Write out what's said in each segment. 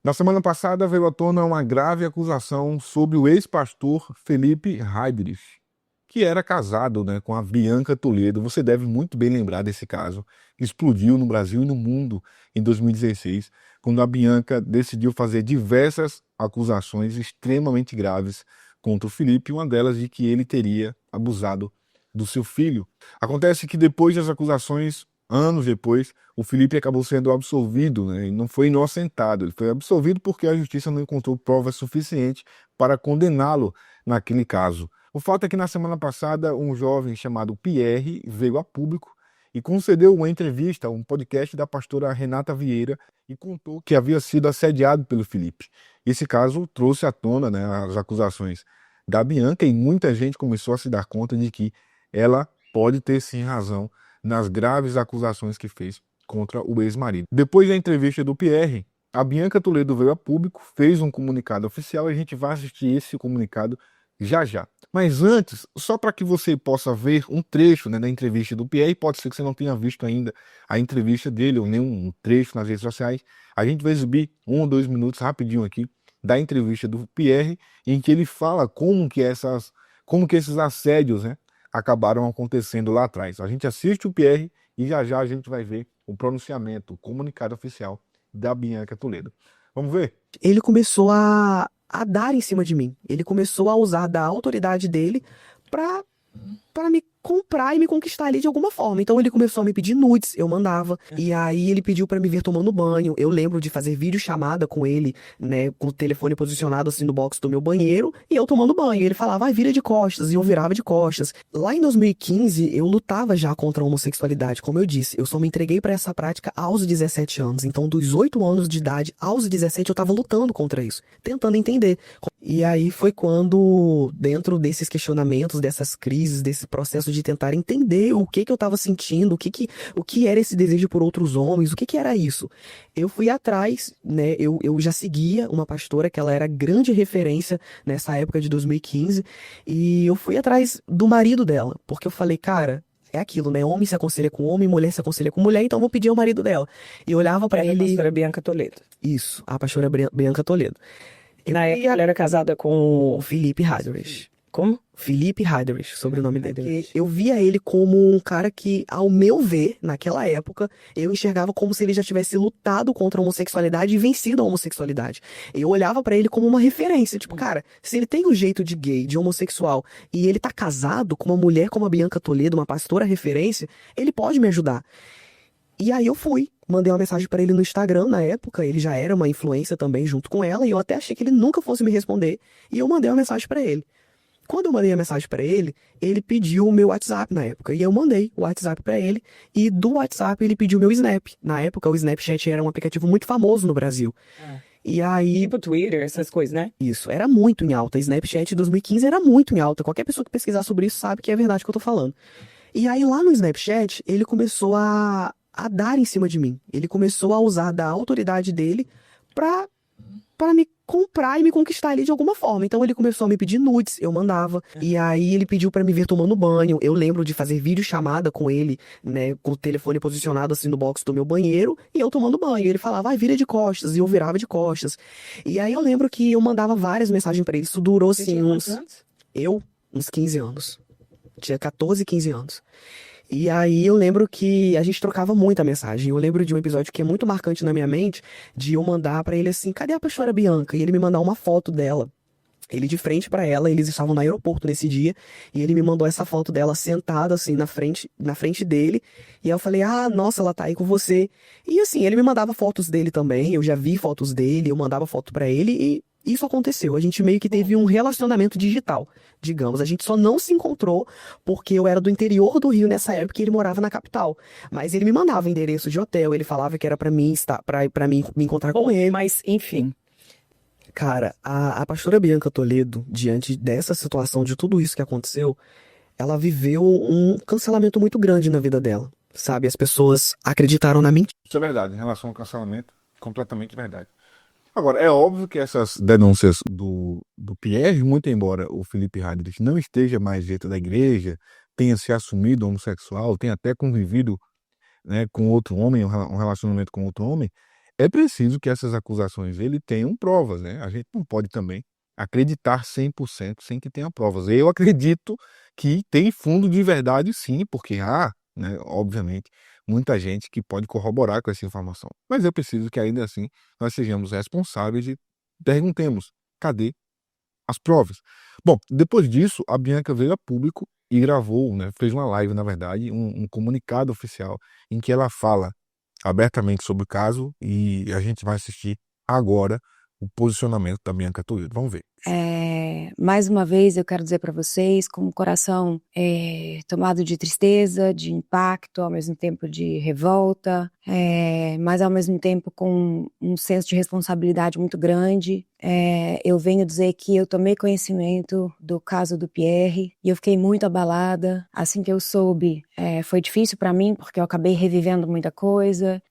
Na semana passada veio à tona uma grave acusação sobre o ex-pastor Felipe Heidrich, que era casado, né, com a Bianca Toledo. Você deve muito bem lembrar desse caso, que explodiu no Brasil e no mundo em 2016, quando a Bianca decidiu fazer diversas acusações extremamente graves contra o Felipe, uma delas de que ele teria abusado do seu filho. Acontece que depois das acusações, anos depois, o Felipe acabou sendo absolvido, né, e não foi inocentado. Ele foi absolvido porque a justiça não encontrou provas suficientes para condená-lo naquele caso. O fato é que na semana passada um jovem chamado Pierre veio a público e concedeu uma entrevista a um podcast da pastora Renata Vieira e contou que havia sido assediado pelo Felipe. Esse caso trouxe à tona, né, as acusações da Bianca e muita gente começou a se dar conta de que ela pode ter sim razão nas graves acusações que fez contra o ex-marido. Depois da entrevista do Pierre, a Bianca Toledo veio a público, fez um comunicado oficial e a gente vai assistir esse comunicado já já. Mas antes, só para que você possa ver um trecho, né, da entrevista do Pierre, pode ser que você não tenha visto ainda a entrevista dele ou nenhum trecho nas redes sociais, a gente vai exibir 1 ou 2 minutos rapidinho aqui da entrevista do Pierre, em que ele fala como que esses assédios, né, acabaram acontecendo lá atrás. A gente assiste o Pierre e já já a gente vai ver o pronunciamento, o comunicado oficial da Bianca Toledo. Vamos ver? Ele começou a dar em cima de mim. Ele começou a usar da autoridade dele pra, pra me comprar e me conquistar ali de alguma forma. Então ele começou a me pedir nudes, eu mandava. E aí ele pediu pra me ver tomando banho. Eu lembro de fazer videochamada com ele, né, com o telefone posicionado assim no box do meu banheiro e eu tomando banho. E ele falava, vai, vira de costas, e eu virava de costas. Lá em 2015, eu lutava já contra a homossexualidade, como eu disse. Eu só me entreguei pra essa prática aos 17 anos. Então, dos 8 anos de idade aos 17, eu tava lutando contra isso, tentando entender. E aí foi quando, dentro desses questionamentos, dessas crises, desse processo de tentar entender o que eu estava sentindo, o que era esse desejo por outros homens, o que era isso, eu fui atrás, né? Eu já seguia uma pastora que ela era grande referência nessa época de 2015, e eu fui atrás do marido dela, porque eu falei, cara. É aquilo, né? Homem se aconselha com homem, mulher se aconselha com mulher, então eu vou pedir ao marido dela. E eu olhava pra Era a ele. pastora Bianca Toledo. Isso, a pastora Bianca Toledo. Na época ela era casada com O Felipe Haderich. Como? Felipe Haderich, sobrenome dele. Porque eu via ele como um cara que, ao meu ver, naquela época, eu enxergava como se ele já tivesse lutado contra a homossexualidade e vencido a homossexualidade. Eu olhava pra ele como uma referência, tipo, cara, se ele tem um jeito de gay, de homossexual, e ele tá casado com uma mulher como a Bianca Toledo, uma pastora referência, ele pode me ajudar. E aí eu fui, mandei uma mensagem pra ele no Instagram na época, ele já era uma influência também junto com ela, e eu até achei que ele nunca fosse me responder, e eu mandei uma mensagem pra ele. Quando eu mandei a mensagem pra ele, ele pediu o meu WhatsApp na época, e eu mandei o WhatsApp pra ele, e do WhatsApp ele pediu o meu Snap. Na época o Snapchat era um aplicativo muito famoso no Brasil. E aí, Tipo Twitter, essas coisas, né? isso, era muito em alta. Snapchat 2015 era muito em alta. Qualquer pessoa que pesquisar sobre isso sabe que é verdade que eu tô falando. E aí lá no Snapchat, ele começou a dar em cima de mim. Ele começou a usar da autoridade dele pra, pra me comprar e me conquistar ali de alguma forma. Então ele começou a me pedir nudes, eu mandava. E aí ele pediu pra me ver tomando banho. Eu lembro de fazer videochamada com ele, né, com o telefone posicionado assim no box do meu banheiro e eu tomando banho. Ele falava, vai, vira de costas, e eu virava de costas. E aí eu lembro que eu mandava várias mensagens pra ele. Isso durou Você assim tinha quantos anos? uns 15 anos. Tinha 14, 15 anos. E aí eu lembro que a gente trocava muita mensagem. Eu lembro de um episódio que é muito marcante na minha mente, de eu mandar pra ele assim, cadê a pastora Bianca? E ele me mandar uma foto dela. Ele de frente pra ela, eles estavam no aeroporto nesse dia, e ele me mandou essa foto dela sentada assim na frente dele, e aí eu falei: "Ah, nossa, ela tá aí com você". E assim, ele me mandava fotos dele também, eu já vi fotos dele, eu mandava foto pra ele e isso aconteceu. A gente meio que teve um relacionamento digital, digamos. A gente só não se encontrou porque eu era do interior do Rio nessa época e ele morava na capital. Mas ele me mandava endereço de hotel, ele falava que era pra mim estar, para mim me encontrar com ele. Mas, enfim. Cara, a pastora Bianca Toledo, diante dessa situação, de tudo isso que aconteceu, ela viveu um cancelamento muito grande na vida dela, sabe? As pessoas acreditaram na mentira. Isso é verdade, em relação ao cancelamento, completamente verdade. Agora, é óbvio que essas denúncias do Pierre, muito embora o Felipe Heidrich não esteja mais dentro da igreja, tenha se assumido homossexual, tenha até convivido, né, com outro homem, um relacionamento com outro homem, é preciso que essas acusações tenham provas, né? A gente não pode também acreditar 100% sem que tenha provas. Eu acredito que tem fundo de verdade sim, porque há, né, obviamente, muita gente que pode corroborar com essa informação. Mas eu preciso que ainda assim nós sejamos responsáveis e perguntemos, cadê as provas? Bom, depois disso, a Bianca veio a público e gravou, né, fez uma live, na verdade, um comunicado oficial em que ela fala abertamente sobre o caso e a gente vai assistir agora o posicionamento da Bianca Toledo. Vamos ver. Mais uma vez eu quero dizer para vocês, com o coração tomado de tristeza, de impacto, ao mesmo tempo de revolta, mas ao mesmo tempo com um senso de responsabilidade muito grande. Eu venho dizer que eu tomei conhecimento do caso do Pierre e eu fiquei muito abalada. Assim que eu soube, foi difícil para mim porque eu acabei revivendo muita coisa,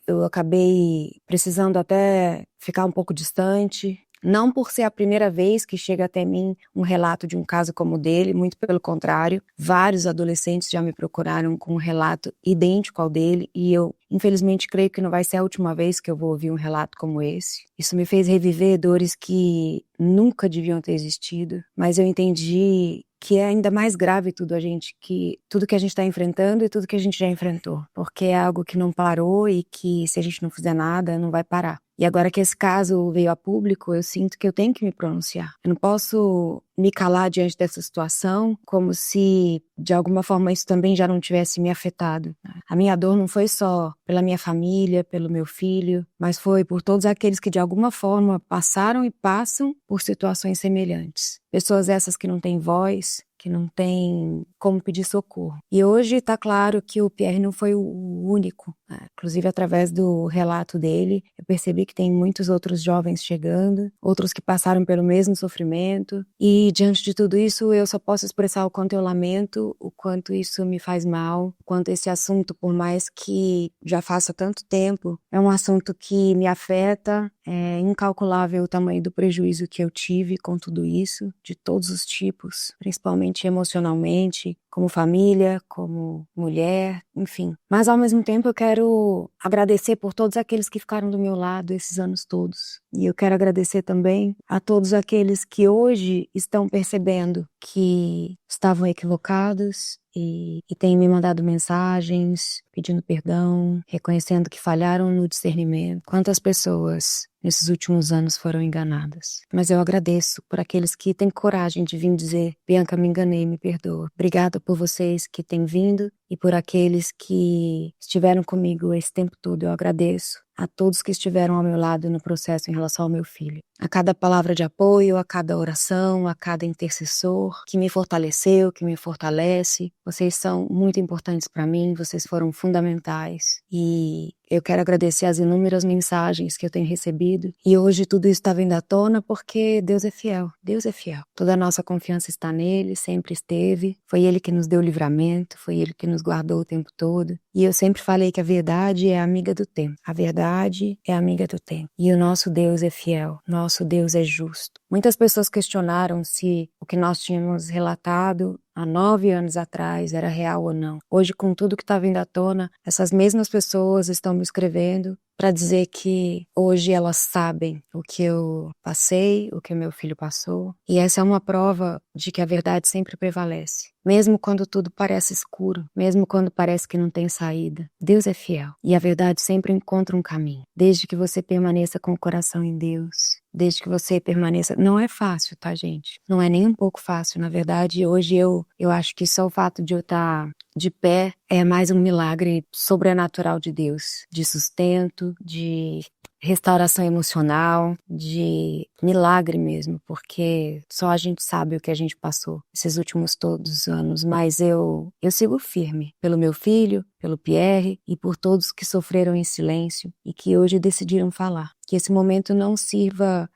eu acabei precisando até ficar um pouco distante. Não por ser a primeira vez que chega até mim um relato de um caso como o dele, muito pelo contrário. Vários adolescentes já me procuraram com um relato idêntico ao dele e eu, infelizmente, creio que não vai ser a última vez que eu vou ouvir um relato como esse. Isso me fez reviver dores que nunca deviam ter existido, mas eu entendi que é ainda mais grave tudo que a gente está enfrentando e tudo que a gente já enfrentou, porque é algo que não parou e que se a gente não fizer nada, não vai parar. E agora que esse caso veio a público, eu sinto que eu tenho que me pronunciar. Eu não posso me calar diante dessa situação como se, de alguma forma, isso também já não tivesse me afetado. A minha dor não foi só pela minha família, pelo meu filho, mas foi por todos aqueles que, de alguma forma, passaram e passam por situações semelhantes. Pessoas essas que não têm voz, que não tem como pedir socorro. E hoje está claro que o Pierre não foi o único. Inclusive, através do relato dele, eu percebi que tem muitos outros jovens chegando, outros que passaram pelo mesmo sofrimento. E, diante de tudo isso, eu só posso expressar o quanto eu lamento, o quanto isso me faz mal, o quanto esse assunto, por mais que já faça tanto tempo, é um assunto que me afeta. É incalculável o tamanho do prejuízo que eu tive com tudo isso, de todos os tipos, principalmente emocionalmente, como família, como mulher, enfim. Mas ao mesmo tempo eu quero agradecer por todos aqueles que ficaram do meu lado esses anos todos. E eu quero agradecer também a todos aqueles que hoje estão percebendo que estavam equivocados e têm me mandado mensagens, pedindo perdão, reconhecendo que falharam no discernimento. Quantas pessoas nesses últimos anos foram enganadas. Mas eu agradeço por aqueles que têm coragem de vir dizer: Bianca, me enganei, me perdoa. Obrigada por vocês que têm vindo e por aqueles que estiveram comigo esse tempo todo. Eu agradeço a todos que estiveram ao meu lado no processo em relação ao meu filho. A cada palavra de apoio, a cada oração, a cada intercessor que me fortaleceu, que me fortalece. Vocês são muito importantes para mim, vocês foram fundamentais. E eu quero agradecer as inúmeras mensagens que eu tenho recebido. E hoje tudo isso está vindo à tona porque Deus é fiel. Deus é fiel. Toda a nossa confiança está nele, sempre esteve. Foi ele que nos deu o livramento, foi ele que nos guardou o tempo todo. E eu sempre falei que a verdade é amiga do tempo. A verdade é amiga do tempo. E o nosso Deus é fiel. Nosso Deus é justo. Muitas pessoas questionaram se o que nós tínhamos relatado há 9 anos atrás era real ou não. Hoje, com tudo que está vindo à tona, essas mesmas pessoas estão me escrevendo para dizer que hoje elas sabem o que eu passei, o que meu filho passou. E essa é uma prova de que a verdade sempre prevalece. Mesmo quando tudo parece escuro, mesmo quando parece que não tem saída, Deus é fiel. E a verdade sempre encontra um caminho. Desde que você permaneça com o coração em Deus, desde que você permaneça... Não é fácil, tá, gente? Não é nem um pouco fácil. Na verdade, hoje eu acho que só o fato de eu estar de pé é mais um milagre sobrenatural de Deus, de sustento, de restauração emocional, de milagre mesmo, porque só a gente sabe o que a gente passou esses últimos todos os anos, mas eu sigo firme pelo meu filho, pelo Pierre e por todos que sofreram em silêncio e que hoje decidiram falar. Que esse momento não sirva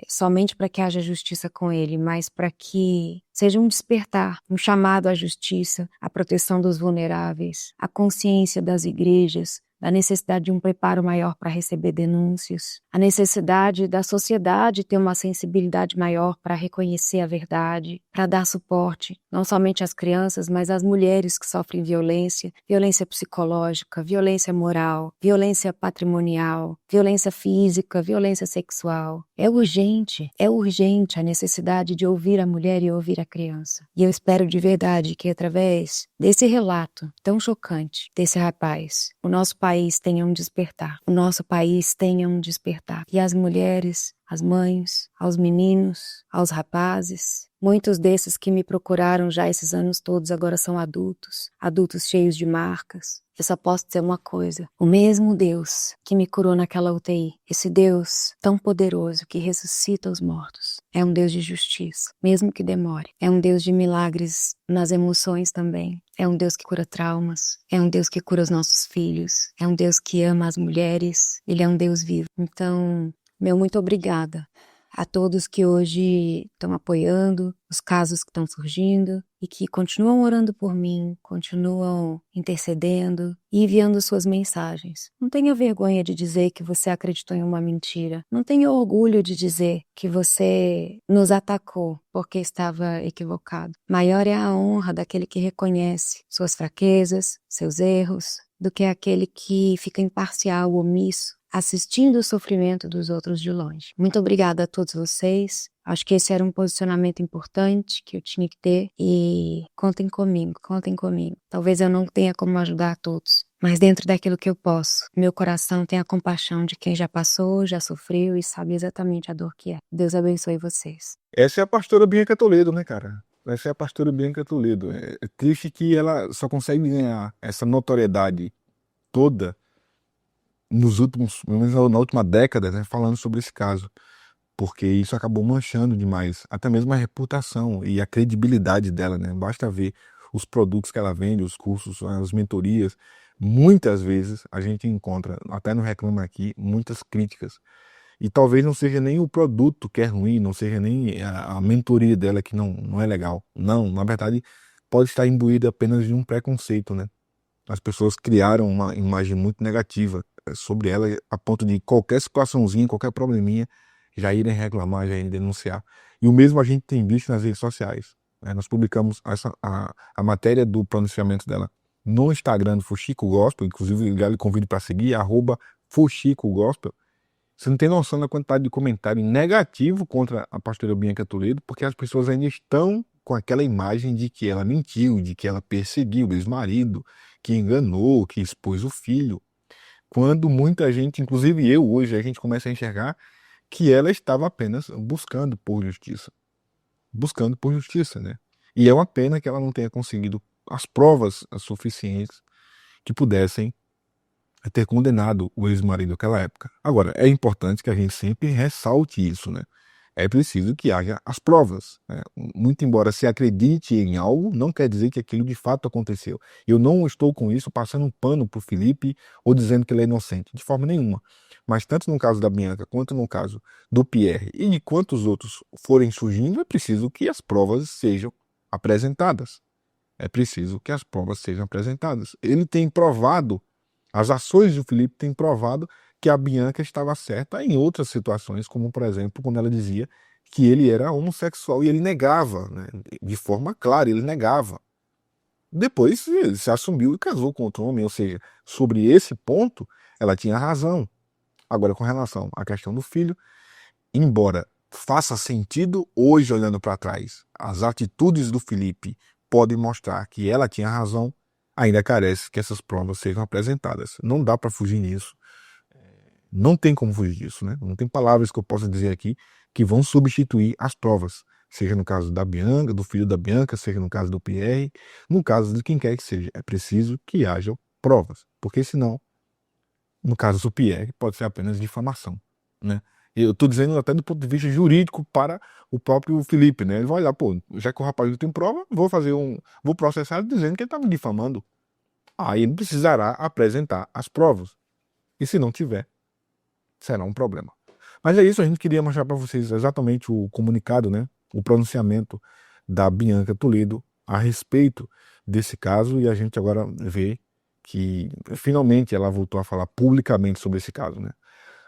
somente para que haja justiça com ele, mas para que seja um despertar, um chamado à justiça, à proteção dos vulneráveis, à consciência das igrejas, da necessidade de um preparo maior para receber denúncias, a necessidade da sociedade ter uma sensibilidade maior para reconhecer a verdade, para dar suporte, não somente às crianças, mas às mulheres que sofrem violência, violência psicológica, violência moral, violência patrimonial, violência física, violência sexual. É urgente a necessidade de ouvir a mulher e ouvir a criança. E eu espero de verdade que através desse relato tão chocante desse rapaz, o nosso país tenha um despertar. O nosso país tenha um despertar. E as mulheres, as mães, aos meninos, aos rapazes, muitos desses que me procuraram já esses anos todos agora são adultos, adultos cheios de marcas. Eu só posso dizer uma coisa: o mesmo Deus que me curou naquela UTI, esse Deus tão poderoso que ressuscita os mortos, é um Deus de justiça, mesmo que demore. É um Deus de milagres nas emoções também. É um Deus que cura traumas, é um Deus que cura os nossos filhos, é um Deus que ama as mulheres, Ele é um Deus vivo. Então, meu muito obrigada a todos que hoje estão apoiando os casos que estão surgindo e que continuam orando por mim, continuam intercedendo e enviando suas mensagens. Não tenha vergonha de dizer que você acreditou em uma mentira. Não tenha orgulho de dizer que você nos atacou porque estava equivocado. Maior é a honra daquele que reconhece suas fraquezas, seus erros, do que aquele que fica imparcial, omisso, assistindo o sofrimento dos outros de longe. Muito obrigada a todos vocês. Acho que esse era um posicionamento importante que eu tinha que ter e contem comigo, contem comigo. Talvez eu não tenha como ajudar a todos, mas dentro daquilo que eu posso, meu coração tem a compaixão de quem já passou, já sofreu e sabe exatamente a dor que é. Deus abençoe vocês. Essa é a pastora Bianca Toledo, né, cara? Essa é a pastora Bianca Toledo. É triste que ela só consegue ganhar essa notoriedade toda nos últimos, pelo menos na última década, né, falando sobre esse caso, porque isso acabou manchando demais, até mesmo a reputação e a credibilidade dela, né? Basta ver os produtos que ela vende, os cursos, as mentorias. Muitas vezes a gente encontra, até no Reclama Aqui, muitas críticas. E talvez não seja nem o produto que é ruim, não seja nem a mentoria dela que não é legal. Não, na verdade, pode estar imbuída apenas de um preconceito, né? As pessoas criaram uma imagem muito negativa sobre ela, a ponto de qualquer situaçãozinha, qualquer probleminha, já irem reclamar, já irem denunciar. E o mesmo a gente tem visto nas redes sociais, né? Nós publicamos a matéria do pronunciamento dela no Instagram do Fuxico Gospel, inclusive eu lhe convido para seguir, @Fuxico Gospel. Você não tem noção da quantidade de comentário negativo contra a pastora Bianca Toledo, porque as pessoas ainda estão com aquela imagem de que ela mentiu, de que ela perseguiu o ex-marido, que enganou, que expôs o filho. Quando muita gente, inclusive eu hoje, a gente começa a enxergar que ela estava apenas buscando por justiça, né? E é uma pena que ela não tenha conseguido as provas suficientes que pudessem ter condenado o ex-marido naquela época. Agora, é importante que a gente sempre ressalte isso, né? É preciso que haja as provas, né? Muito embora se acredite em algo, não quer dizer que aquilo de fato aconteceu. Eu não estou com isso passando um pano para o Felipe ou dizendo que ele é inocente, de forma nenhuma. Mas tanto no caso da Bianca, quanto no caso do Pierre e de quantos outros forem surgindo, é preciso que as provas sejam apresentadas. É preciso que as provas sejam apresentadas. Ele tem provado, as ações do Felipe têm provado que a Bianca estava certa em outras situações, como por exemplo, quando ela dizia que ele era homossexual e ele negava, né? De forma clara, ele negava. Depois se assumiu e casou com outro homem, ou seja, sobre esse ponto ela tinha razão. Agora, com relação à questão do filho, embora faça sentido hoje olhando para trás, as atitudes do Felipe podem mostrar que ela tinha razão, ainda carece que essas provas sejam apresentadas. Não dá para fugir nisso. Não tem como fugir disso, né? Não tem palavras que eu possa dizer aqui que vão substituir as provas. Seja no caso da Bianca, do filho da Bianca, seja no caso do Pierre, no caso de quem quer que seja. É preciso que hajam provas, porque senão, no caso do Pierre, pode ser apenas difamação, né? Eu estou dizendo até do ponto de vista jurídico para o próprio Felipe, né? Ele vai olhar, pô, já que o rapaz não tem prova, vou processar ele dizendo que ele estava me difamando. Aí ele precisará apresentar as provas. E se não tiver, será um problema. Mas é isso, a gente queria mostrar para vocês exatamente o comunicado, né? O pronunciamento da Bianca Toledo a respeito desse caso, e a gente agora vê que finalmente ela voltou a falar publicamente sobre esse caso, né?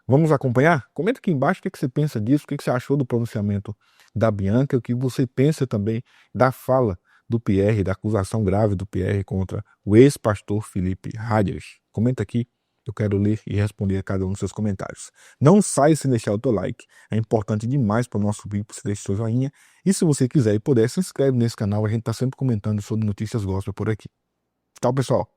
Vamos acompanhar? Comenta aqui embaixo o que você pensa disso, o que você achou do pronunciamento da Bianca, o que você pensa também da fala do Pierre, da acusação grave do Pierre contra o ex-pastor Felipe Hadders. Comenta aqui, eu quero ler e responder a cada um dos seus comentários. Não saia sem deixar o teu like, é importante demais para o nosso vídeo, você deixa o seu joinha. E se você quiser e puder, se inscreve nesse canal, a gente está sempre comentando sobre notícias gospel por aqui. Tchau, pessoal!